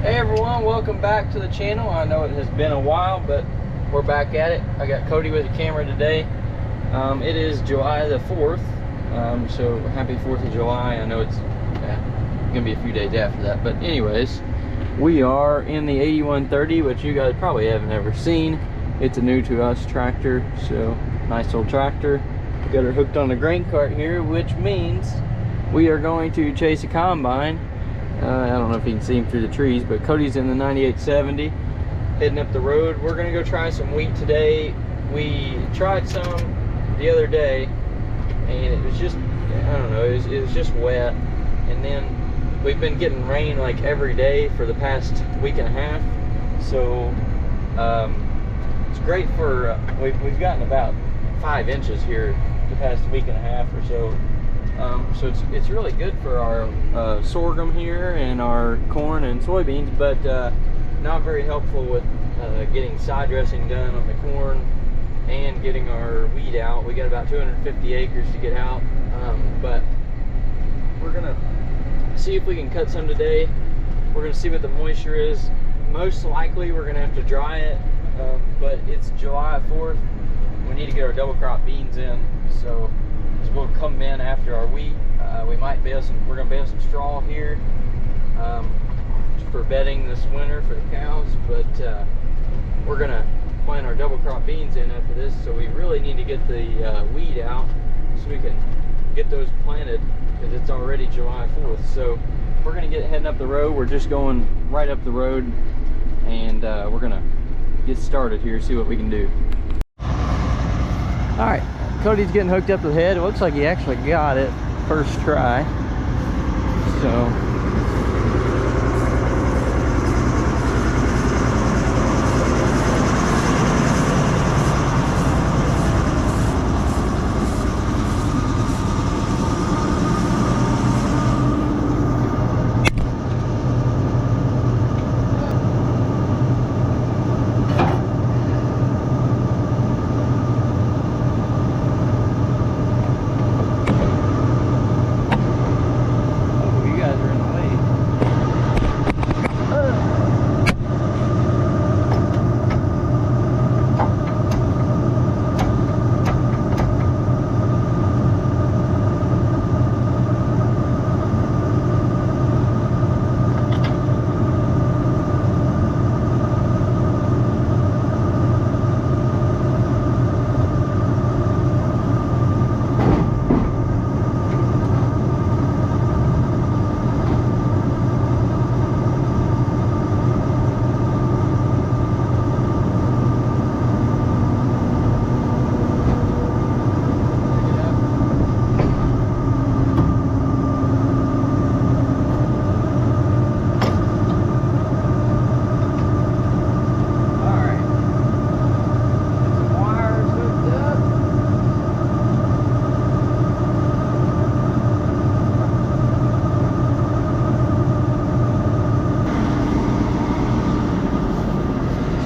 Hey everyone, welcome back to the channel. I know it has been a while, but we're back at it. I got Cody with the camera today. It is July the 4th, so happy 4th of July. I know it's gonna be a few days after that, but anyways, we are in the 8130, which you guys probably haven't ever seen. It's a new to us tractor, so nice old tractor. We got her hooked on the grain cart here, which means we are going to chase a combine. I don't know if you can see him through the trees, but Cody's in the 9870 heading up the road. We're gonna go try some wheat today. We tried some the other day and it was just, I don't know, it was just wet. And then we've been getting rain like every day for the past week and a half. So it's great for, we've gotten about 5 inches here the past week and a half or so. So it's really good for our sorghum here and our corn and soybeans, but not very helpful with getting side dressing done on the corn and getting our weed out. We got about 250 acres to get out, but we're gonna see if we can cut some today. We're gonna see what the moisture is. Most likely we're gonna have to dry it, but it's July 4th. We need to get our double crop beans in, so we'll come in after our wheat. We might bale some, we're gonna bale some straw here for bedding this winter for the cows, but we're gonna plant our double crop beans in after this, so we really need to get the weed out so we can get those planted, because it's already July 4th. So we're gonna get heading up the road. We're just going right up the road, and we're gonna get started here, see what we can do. All right, Cody's getting hooked up to the head. It looks like he actually got it first try. So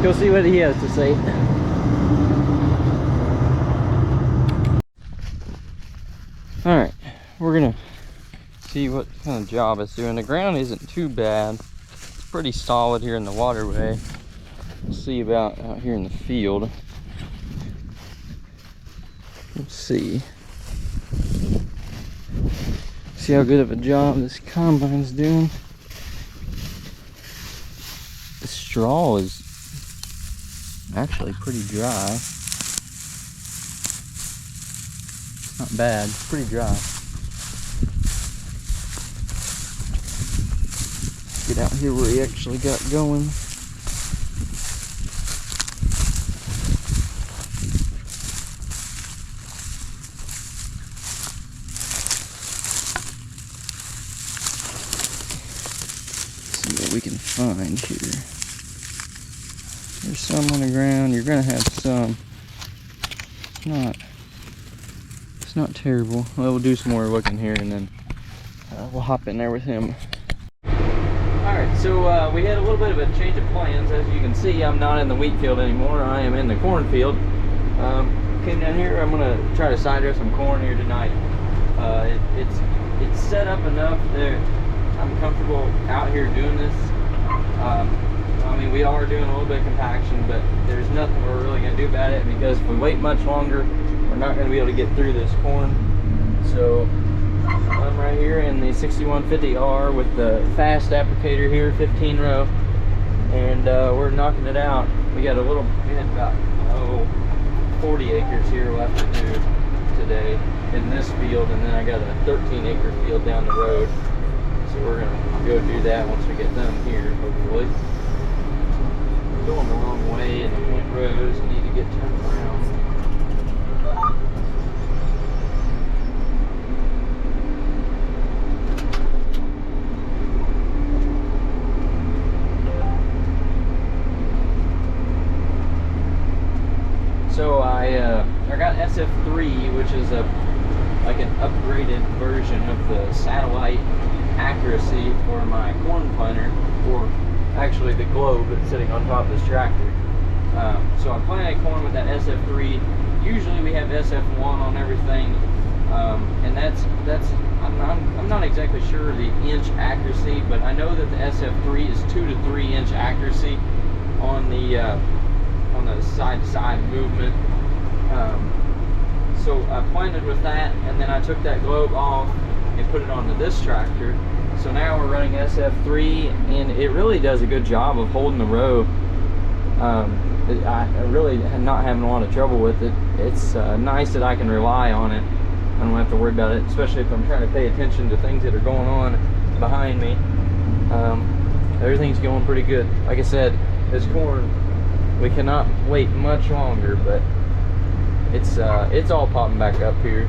go see what he has to say. All right, we're gonna see what kind of job it's doing. The ground isn't too bad. It's pretty solid here in the waterway. We'll see about out here in the field. Let's see. See how good of a job this combine's doing. The straw is actually pretty dry. Not bad, pretty dry. Get out here where he actually got going. See what we can find here. There's some on the ground. You're gonna have some. It's not terrible. Well, we'll do some more looking here, and then we'll hop in there with him. All right, so we had a little bit of a change of plans. As you can see, I'm not in the wheat field anymore. I am in the cornfield. Came down here. I'm gonna try to side dress some corn here tonight. It's set up enough that I'm comfortable out here doing this. I mean, we are doing a little bit of compaction, but there's nothing we're really going to do about it, because if we wait much longer, we're not going to be able to get through this corn. So I'm right here in the 6150R with the fast applicator here, 15 row, and we're knocking it out. We had about 40 acres here left to do today in this field, and then I got a 13-acre field down the road. So we're gonna go do that once we get done here, hopefully. We're going the wrong way in the point rows and need to get turned around. So I got SF3, which is like an upgraded version of the satellite accuracy for my corn planter, or actually the globe that's sitting on top of this tractor. So I planted corn with that SF3. Usually we have SF1 on everything, and that's I'm not exactly sure the inch accuracy, but I know that the SF3 is 2 to 3 inch accuracy on the side-to-side movement. So I planted with that, and then I took that globe off and put it onto this tractor. So now we're running SF3, and it really does a good job of holding the row. I really am not having a lot of trouble with it. It's nice that I can rely on it. I don't have to worry about it, especially if I'm trying to pay attention to things that are going on behind me. Everything's going pretty good. Like I said, this corn, we cannot wait much longer, but it's all popping back up here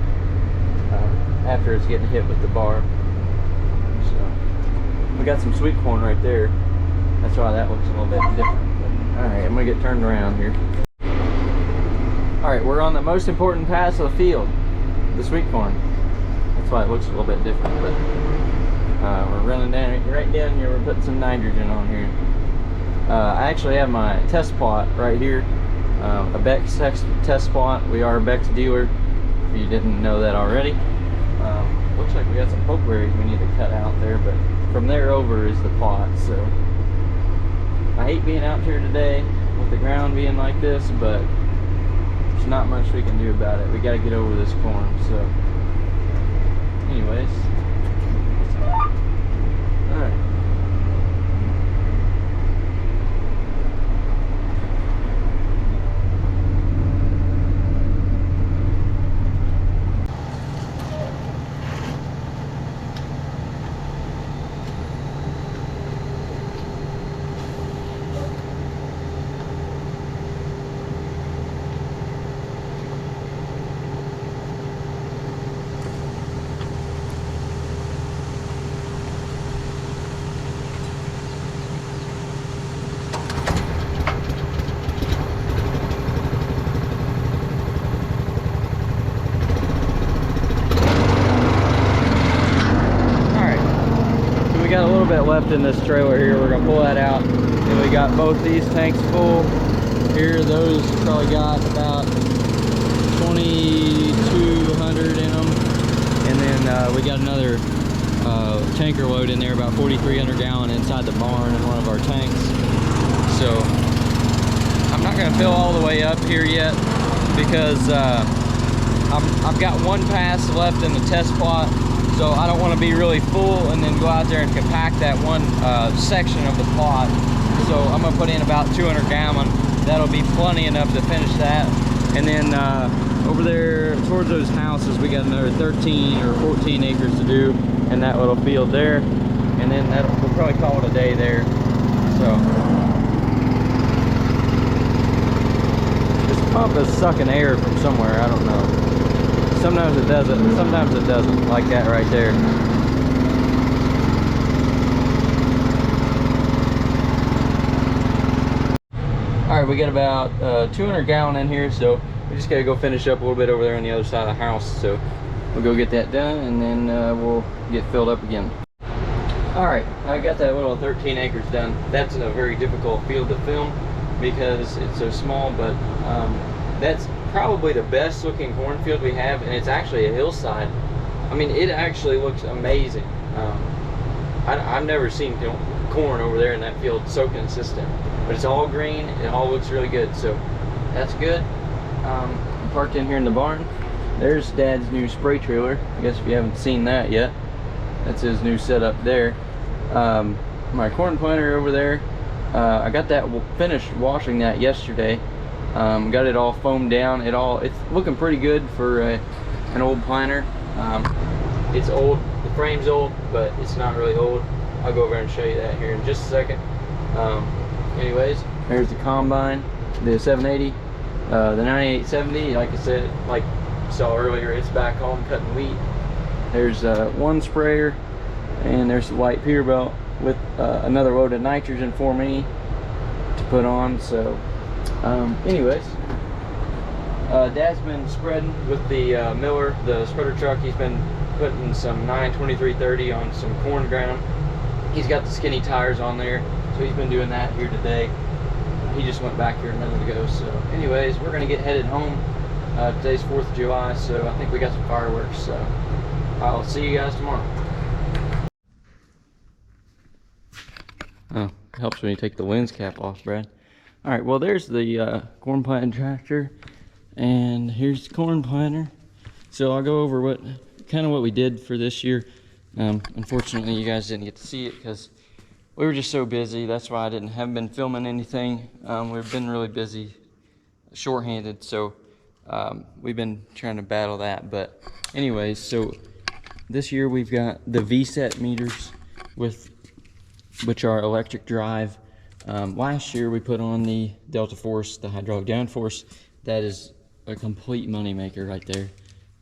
after it's getting hit with the bar. So we got some sweet corn right there. That's why that looks a little bit different. But, all right, I'm gonna get turned around here. All right, we're on the most important pass of the field, the sweet corn. That's why it looks a little bit different. But we're running right down here. We're putting some nitrogen on here. I actually have my test plot right here, a Beck's test plot. We are a Beck's dealer, if you didn't know that already. Looks like we got some pokeberries we need to cut out there, but from there over is the plot. So I hate being out here today with the ground being like this, but there's not much we can do about it. We got to get over this corn. So anyways, all right. Bit left in this trailer here. We're gonna pull that out, and we got both these tanks full here. Those probably got about 2,200 in them, and then we got another tanker load in there, about 4,300 gallon inside the barn in one of our tanks. So I'm not gonna fill all the way up here yet, because I've got one pass left in the test plot. So I don't want to be really full and then go out there and compact that one section of the plot. So I'm going to put in about 200 gallon. That'll be plenty enough to finish that. And then over there towards those houses, we got another 13 or 14 acres to do in that little field there. And then we'll probably call it a day there. So this pump is sucking air from somewhere. I don't know. Sometimes it does it, and sometimes it doesn't, like that right there. All right, we got about 200 gallon in here, so we just gotta go finish up a little bit over there on the other side of the house. So we'll go get that done, and then we'll get filled up again. All right, I got that little 13 acres done. That's a very difficult field to film because it's so small, but that's probably the best looking cornfield we have, and it's actually a hillside. I mean, it actually looks amazing. I've never seen corn over there in that field soaking system. But it's all green, it all looks really good, so that's good. I'm parked in here in the barn. There's Dad's new spray trailer. I guess if you haven't seen that yet, that's his new setup there. My corn planter over there, I got that finished washing that yesterday. Got it all foamed down. It's looking pretty good for an old planter. It's old, the frame's old, but it's not really old. I'll go over and show you that here in just a second. Anyways, there's the combine, the 780, the 9870. Like I said, like you saw earlier, it's back home cutting wheat. There's one sprayer, and there's the white Peterbilt with another load of nitrogen for me to put on. So anyways, Dad's been spreading with the Miller, the spreader truck. He's been putting some 923/30 on some corn ground. He's got the skinny tires on there, so he's been doing that here today. He just went back here a minute ago. So anyways, we're gonna get headed home. Today's 4th of July, so I think we got some fireworks. So I'll see you guys tomorrow. Oh, it helps when you take the lens cap off, Brad. All right, well, there's the corn planting tractor, and here's the corn planter. So I'll go over what we did for this year. Unfortunately, you guys didn't get to see it because we were just so busy. That's why I haven't been filming anything. We've been really busy, shorthanded, so we've been trying to battle that. But anyways, so this year we've got the VSET meters, which are electric drive. Last year we put on the Delta Force, the hydraulic downforce. That is a complete money maker right there.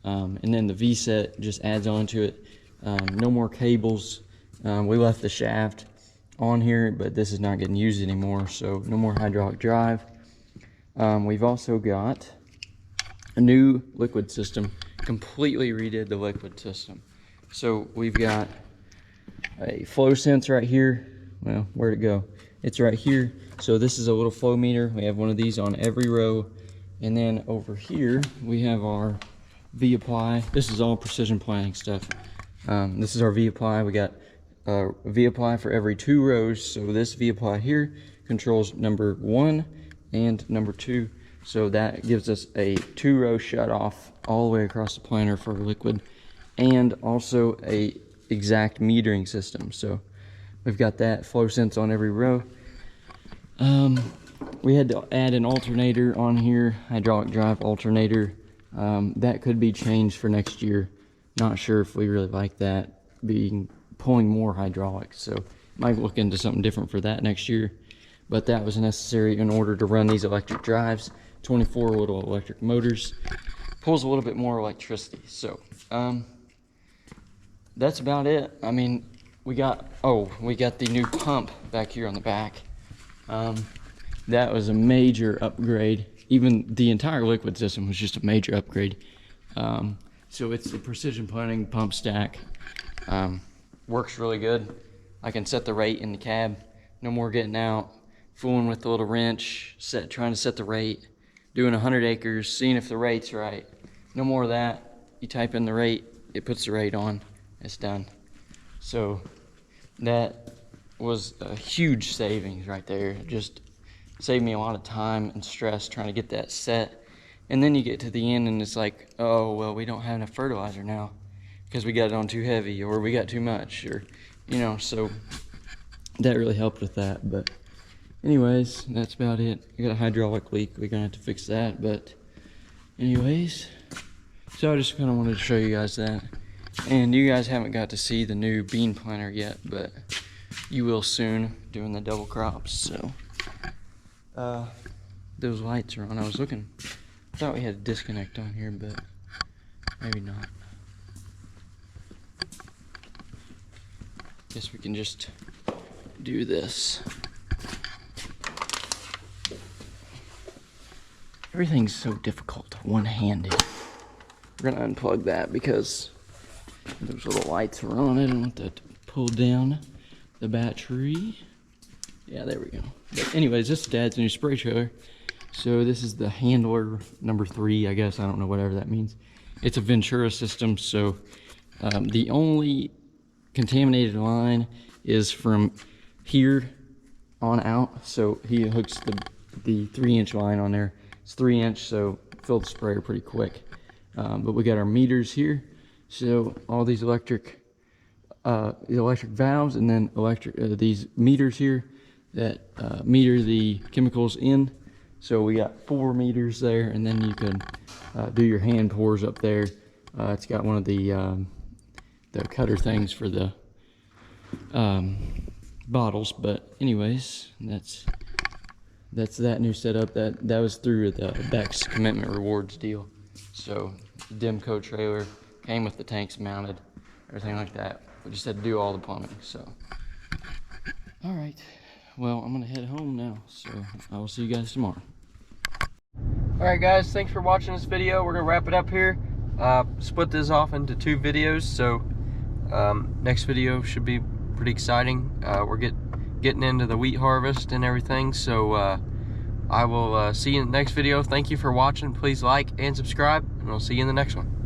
And then the VSET just adds on to it. No more cables. We left the shaft on here, but this is not getting used anymore, so no more hydraulic drive. We've also got a new liquid system. Completely redid the liquid system. So we've got a flow sense right here. Well, where'd it go? It's right here. So this is a little flow meter. We have one of these on every row. And then over here, we have our V-Apply. This is all precision planting stuff. This is our V-Apply. We got a V-Apply for every 2 rows. So this V-Apply here controls number 1 and number 2. So that gives us a 2-row shut off all the way across the planter for liquid, and also a exact metering system. So we've got that flow sense on every row. We had to add an alternator on here, hydraulic drive alternator. That could be changed for next year. Not sure if we really like that pulling more hydraulics, so might look into something different for that next year. But that was necessary in order to run these electric drives. 24 little electric motors, pulls a little bit more electricity. So that's about it. I mean, we got the new pump back here on the back. That was a major upgrade. Even the entire liquid system was just a major upgrade. So it's the precision planting pump stack. Works really good. I can set the rate in the cab. No more getting out, fooling with the little wrench, trying to set the rate, doing 100 acres, seeing if the rate's right. No more of that. You type in the rate, it puts the rate on, it's done. So that was a huge savings right there. It just saved me a lot of time and stress trying to get that set. And then you get to the end and it's like, oh, well, we don't have enough fertilizer now because we got it on too heavy, or we got too much, or, you know, so that really helped with that. But anyways, that's about it. I got a hydraulic leak. We're gonna have to fix that. But anyways, so I just kind of wanted to show you guys that. And you guys haven't got to see the new bean planter yet, but you will soon, doing the double crops. So those lights are on. I was looking, I thought we had a disconnect on here, but maybe not. Guess we can just do this. Everything's so difficult one-handed. We're gonna unplug that because those little lights are on. I don't want that to pull down the battery. Yeah, there we go. But anyways, this is Dad's new spray trailer. So this is the handler number 3, I guess. I don't know, whatever that means. It's a Ventura system, so the only contaminated line is from here on out. So he hooks the 3-inch line on there. It's 3-inch, so fill the sprayer pretty quick. But we got our meters here. So all these electric valves, and then these meters here that meter the chemicals in. So we got 4 meters there, and then you can do your hand pours up there. It's got one of the cutter things for the bottles. But anyways, that's that new setup. That was through the Beck's Commitment Rewards deal. So Demco trailer came with the tanks mounted, everything like that. We just had to do all the plumbing. So all right, well, I'm gonna head home now, so I will see you guys tomorrow. All right, guys, thanks for watching this video. We're gonna wrap it up here. Split this off into 2 videos, so next video should be pretty exciting. We're getting into the wheat harvest and everything, so I will see you in the next video. Thank you for watching. Please like and subscribe, and we'll see you in the next one.